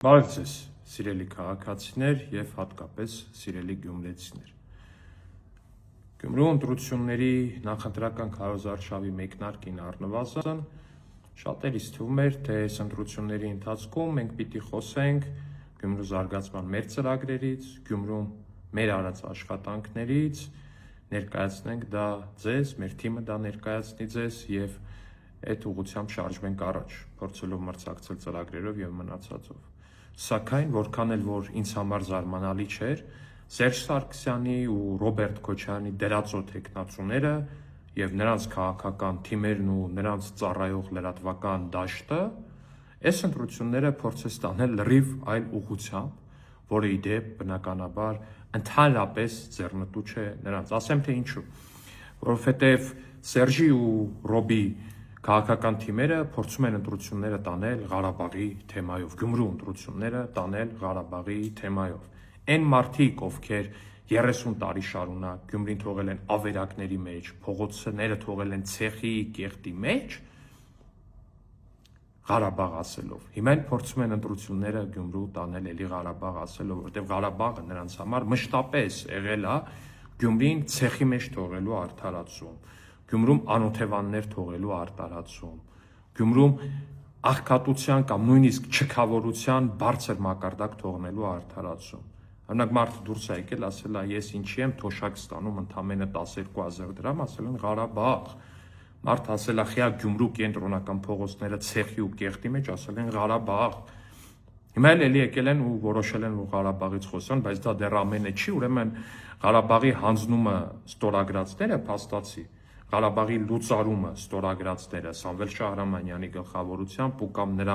Բարև ձեզ, սիրելի քաղաքացիներ եւ հատկապես սիրելի գյումրեցիներ։ Գյումրու ընտրությունների նախընտրական քարոզարշավի մեկնարկին առնվազն շատերիս թվում էր, թե այս ընտրությունների ընթացքում մենք պիտի խոսենք Գյումրու զարգացման մեր ծրագրերից, Գյումրում մեր արած աշխատանքներից, ներկայացնենք դա ձեզ, մեր թիմը դա ներկայացնի ձեզ եւ այդ ուղղությամբ շարժվենք առաջ, փորձելով մրցակցել ծրագրերով եւ մնացածով։ Սակայն որքան էլ որ ինձ համար զարմանալի չէր, Սերժ Սարգսյանի ու Ռոբերտ Քոչարյանի դերածո թեկնածուները եւ նրանց քաղաքական թիմերն ու նրանց ծառայող լրատվական դաշտը այս ընտրությունները փորձեց տանել լրիվ այլ ուղղությամբ, որը ի դեպ բնականաբար ընդհանրապես ձեռնտու չէ նրանց։ Ասեմ թե ինչու, որովհետեւ Սերժի ու Ռոբի քաղաքական թիմերը փորձում են ընտրությունները տանել Ղարաբաղի թեմայով, Գյումրու ընտրությունները տանել Ղարաբաղի թեմայով։ Այն մարդիկ, ովքեր 30 տարի շարունակ Գյումրին թողել են ավերակների մեջ, փողոցները թողել են ցեխի կեղտի մեջ, Ղարաբաղ ասելով։ Հիմա են փորձում են ընտրությունները Գյումրու տանել էլի Ղարաբաղ ասելով, որտեղ Ղարաբաղը նրանց համար մշտապես եղել է Գյումրին ցեխի մեջ թողելու արդարացում, Գյումրում անօթևաններ թողելու արտարացում, Գյումրում աղքատության կամ նույնիսկ չքավորության բարձր մակարդակ թողնելու արդարացում։ Օրինակ մարդը դուրս է եկել, ասել է ես ինչի եմ թոշակ ստանում ընդամենը 12,000 դրամ, ասել են Ղարաբաղ։ Մարդ ասել է խիա Գյումրու կենտրոնական փողոցները ցեխի ու կեղտի մեջ, ասել են Ղարաբաղ։ Հիմա էլի եկել են ու որոշել են որ Ղարաբաղից խոսան, բայց դա դեռ ամենը չի, ուրեմն Ղարաբաղի հանձնումը ստորագրածները փաստացի Ղարաբաղի լուծարումը ստորագրածները Սամվել Շահրամանյանի գլխավորությամբ ու կամ նրա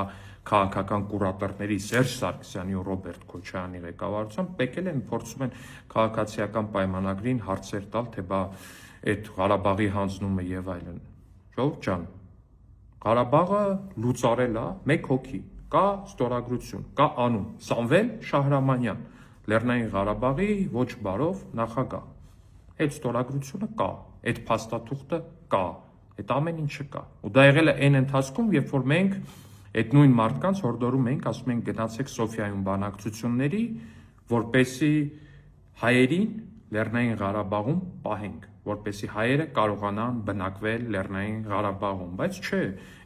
քաղաքական կուրատորների Սերժ Սարգսյանի ու Ռոբերտ Քոչարյանի ղեկավարությամբ եկել են փորձում են քաղաքացիական պայմանագրին հարցեր տալ, թե բա այդ Ղարաբաղի հանձնումը եւ այլն։ Ժողովուրդ ջան, Ղարաբաղը լուծարել է մեկ հոգի, կա ստորագրություն, կա անուն Սամվել Շահրամանյան, Լեռնային Ղարաբաղի ոչ բարով նախագահ։ Այդ ստորագրությունը կա, այդ փաստաթուղթը կա, այդ ամեն ինչը կա։ Ու դա եղել է այն ընթացքում, երբ որ մենք այդ նույն մարդկանց հորդորում ենք, ասում ենք գնացեք Սոֆիայում բանակցությունների, որպեսի հայերին Լեռնային Ղարաբաղում պահենք, որպեսի հայերը կարողանան բնակվել Լեռնային Ղարաբաղում, բայց չէ,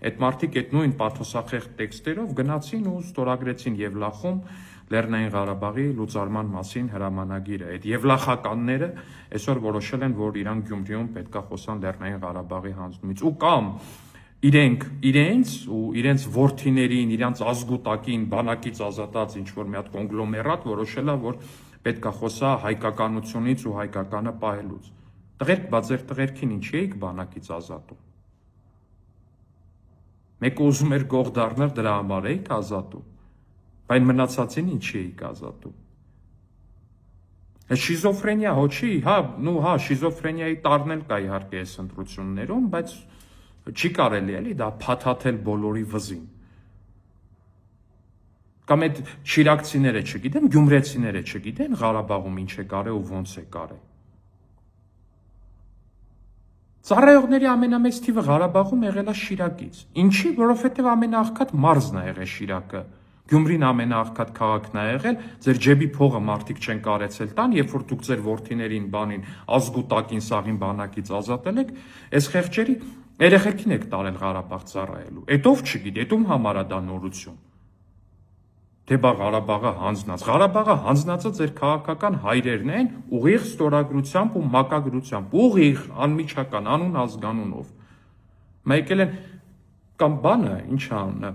այդ մարդիկ այդ նույն պաթոսախեղ տեքստերով գնացին ու ստորագրեցին Եվլախում Լեռնային Ղարաբաղի լուծարման մասին հրամանագիրը։ Այդ եվլախականները այսօր որոշել են, որ իրան Գյումրիում պետքա խոսան Լեռնային Ղարաբաղի հանձնումից ու կամ իրենք իրենց ու իրենց որդիներին, իրենց ազգուտակին բանակից ազատած ինչ-որ մի հատ կոնգլոմերատ որոշել է, որ պետքա խոսա հայկականությունից ու հայկականը պահելուց։ Տղերք, բա ձեր տղերքին ինչի էիք բանակից ազատում։ Մեկը ուզում էր գող դառնալ, դրա համար էիք ազատում։ Բայց մնացածին ինչի էիք ազատում։ Շիզոֆրենիա հո չի, հա, շիզոֆրենիայի տարնել կա իհարկե այս ընտրություններում, բայց չի կարելի էլի դա փաթաթել բոլորի վզին։ Կամ այդ շիրակցիները չգիտեն, գյումրեցիները չգիտեն Ղարաբաղում ինչ է կարել ու ոնց է կարել։ Ծառայողների ամենամեծ թիվը Ղարաբաղում եղել է Շիրակից։ Ինչի, որովհետև ամենաաղքատ մարզն է եղել Շիրակը։ Գյումրին ամենաաղքատ քաղաքն է եղել, ձեր ջեբի փողը մարդիկ չեն կարեցել տան, երբ որ դուք ձեր որդիներին բանին ազգուտակին սաղին բանակից ազատել եք, այս խեղճերի երեխեքին եք տարել Ղարաբաղ ծառայելու։ Էդ ով չգիտի, էդ ում համար է դա նորություն։ Թե բա Ղարաբաղը հանձնած։ Ղարաբաղը հանձնածը ձեր քաղաքական հայրերն են ուղիղ ստորագրությամբ ու մակագրությամբ, ուղիղ անմիջական անուն ազգանունով։ Մեկել են կամ բանը, ինչ անունը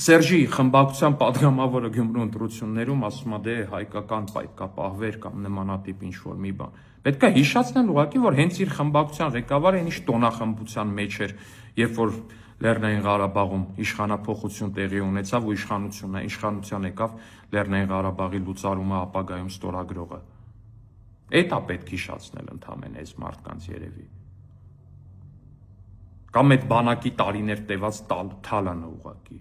Սերժի խմբակցության падգամավորը Գյումրու ընտրություններում ասում է դե հայկական պետքա պահվեր կամ նմանատիպ ինչ-որ մի բան։ Պետքա հիշացնել ուղղակի, որ հենց իր խմբակցության ղեկավարը ինչ տոնախմբության մեջ էր, երբ որ Լեռնային Ղարաբաղում իշխանափոխություն տեղի ունեցավ ու իշխանության եկավ Լեռնային Ղարաբաղի լուծարումը ապագայում ստորագրողը։ Էդ է պետք հիշացնել ընդամենը այս մարդկանց երևի։ Կամ այդ բանակի տարիներ տևած թալանը ուղղակի։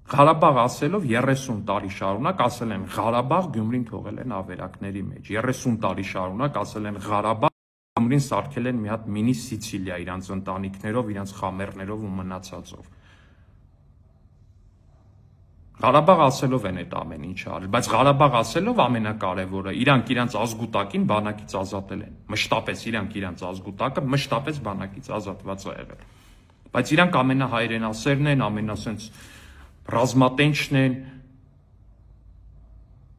Ղարաբաղ ասելով 30 տարի շարունակ ասել են Ղարաբաղ Գյումրին թողել են ավերակների մեջ, 30 տարի շարունակ ասել են Ղարաբաղ Գյումրին սարքել են մի հատ մինի Սիցիլիա իրանց ընտանիքներով, իրանց խամերներով ու մնացածով։ Ղարաբաղ ասելով են այդ ամեն ինչը արել, բայց Ղարաբաղ ասելով ամենակարևորը իրանք իրանց ազգուտակին բանակից ազատել են։ Մշտապես իրանք իրանց ազգուտակը մշտապես բանակից ազատված է եղել։ Բայց իրանք ամենահայրենասերն են, ամենասենց ռազմատենչն են։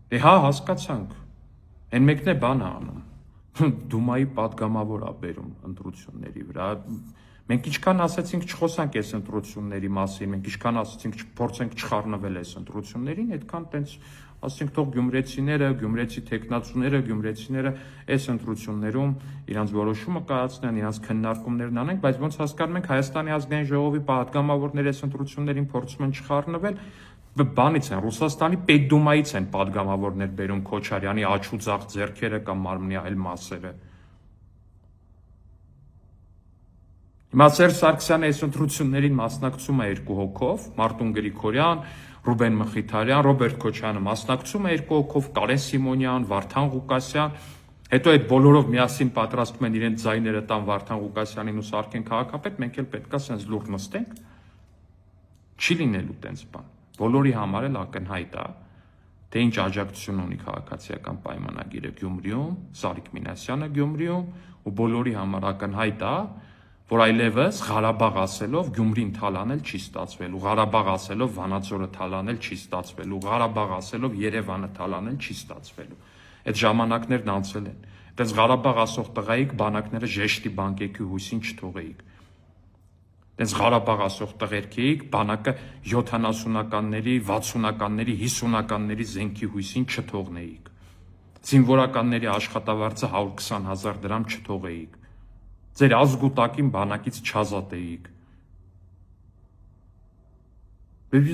Դե հա, հասկացանք։ Այն մեկն է բանը անում։ Դումայի падգամավոր է բերում ընտրությունների վրա։ Մենք ինչքան ասացինք չխոսանք այս ընտրությունների մասին, մենք ինչքան ասացինք չփորձենք չխառնվել այս ընտրություններին, այդքան տենց ասենք թող գյումրեցիները, գյումրեցի տեխնացուները, գյումրեցիները այս ընտրություններում իրանց որոշումը կայացնեն, իրանց քննարկումներն անեն, բայց ոնց հասկանում ենք Հայաստանի ազգային ժողովի падգամավորները այս ընտրություններին փորձում են չխառնվել, բանից են Ռուսաստանի Պետդումայից են падգամավորներ բերում Քոչարյանի աչուձախ ձեռքերը կամ մարմնի այլ մասերը։ Հիմա Սերժ Սարգսյանը այս ընտրություններին մասնակցում է 2 հոգով, Մարտուն Գրիգորյան, Ռուբեն Մխիթարյան, Ռոբերտ Քոչարյանը մասնակցում է 2 հոգով, Կարեն Սիմոնյան, Վարդան Ղուկասյան, հետո այդ բոլորով միասին պատրաստում են իրենց ձայները տան Վարդան Ղուկասյանին ու Սարգեն քաղաքապետ, մենք էլ պետքա սենց լուրջ նստենք։ Չի լինելու տենց բան։ Բոլորի համար էլ ակնհայտ է, թե ինչ աջակցություն ունի քաղաքացիական պայմանագիրը Գյումրիում, Սարիկ Մինասյանը Գյումրիում, ու բոլորի համար ակնհայտ է, որ այլևս Ղարաբաղ ասելով Գյումրին թալանել չի ստացվելու, Ղարաբաղ ասելով Վանաձորը թալանել չի ստացվելու, Ղարաբաղ ասելով Երևանը թալանել չի ստացվելու։ Այդ ժամանակներն անցել են։ Այդպես Ղարաբաղ ասող տղայիկ բանակները ժեշտի բանկեքի հույսին չթողեիք։ Դες Ղարաբաղ ասող տղերքեիք բանակը 70-ականների, 60-ականների, 50-ականների զենքի հույսին չթողնեիք։ Զինվորականների աշխատավարձը 120,000 դրամ չթողեիք։ Ձեր ազգուտակին բանակից չազատեիք։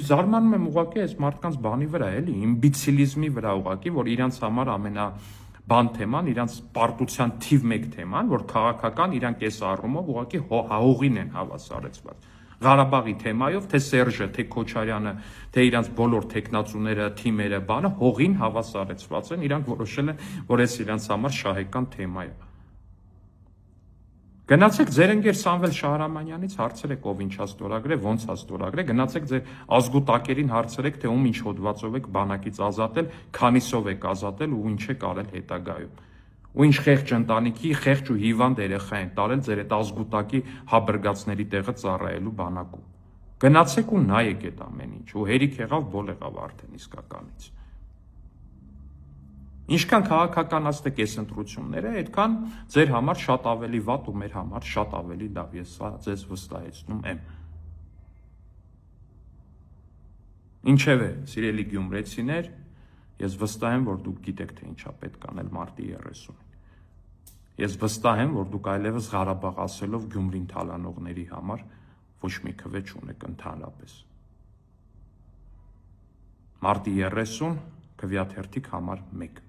Զարմանում եմ ուղղակի այս մարդկանց բանի վրա, էլի, իմբիցիլիզմի վրա ուղղակի, որ իրանց համար ամենաբան թեման, իրանց պարտության թիվ 1 թեման, որ քաղաքական իրանք այս առումով ուղղակի հողին են հավասարեցված։ Ղարաբաղի թեմայով, թե Սերժը, թե Քոչարյանը, թե իրանց բոլոր տեխնացուները, թիմերը, բանը հողին հավասարեցված են, իրանք որոշել են, որ այս իրանց համար շահեկան թեմա է։ Գնացեք ձեր ընկեր Սամվել Շահրամանյանից հարցրեք, ով ինչա ստորագրել, ոնց է ստորագրել, գնացեք ձեր ազգուտակերին հարցրեք, թե ում ինչ հոդվածով եք բանակից ազատել, քանիսով եք ազատել ու ինչ եք արել հետագայում։ Ու ինչ խեղճ ընտանիքի, խեղճ ու հիվանդ երեխա են տարել ձեր այդ ազգուտակի հաբրգացների տեղը ծառայելու բանակում։ Գնացեք ու նայեք այդ ամեն ինչ, ու հերիք եղավ, բոլ եղավ արդեն իսկականից։ Ինչքան քաղաքականացնեք այս ընտրությունները, այդքան ձեր համար շատ ավելի վատ ու մեր համար շատ ավելի լավ, ես սա ձեզ վստահեցնում եմ։ Ինչևէ, սիրելի գյումրեցիներ, ես վստահ եմ, որ դուք գիտեք, թե ինչա պետք անել մարտի 30-ին։ Ես վստահ եմ, որ դուք այլևս Ղարաբաղ ասելով Գյումրին թալանողների համար ոչ մի քվե չունեք ընդհանրապես։ Մարտի 30 քվեաթերթիկ համար 1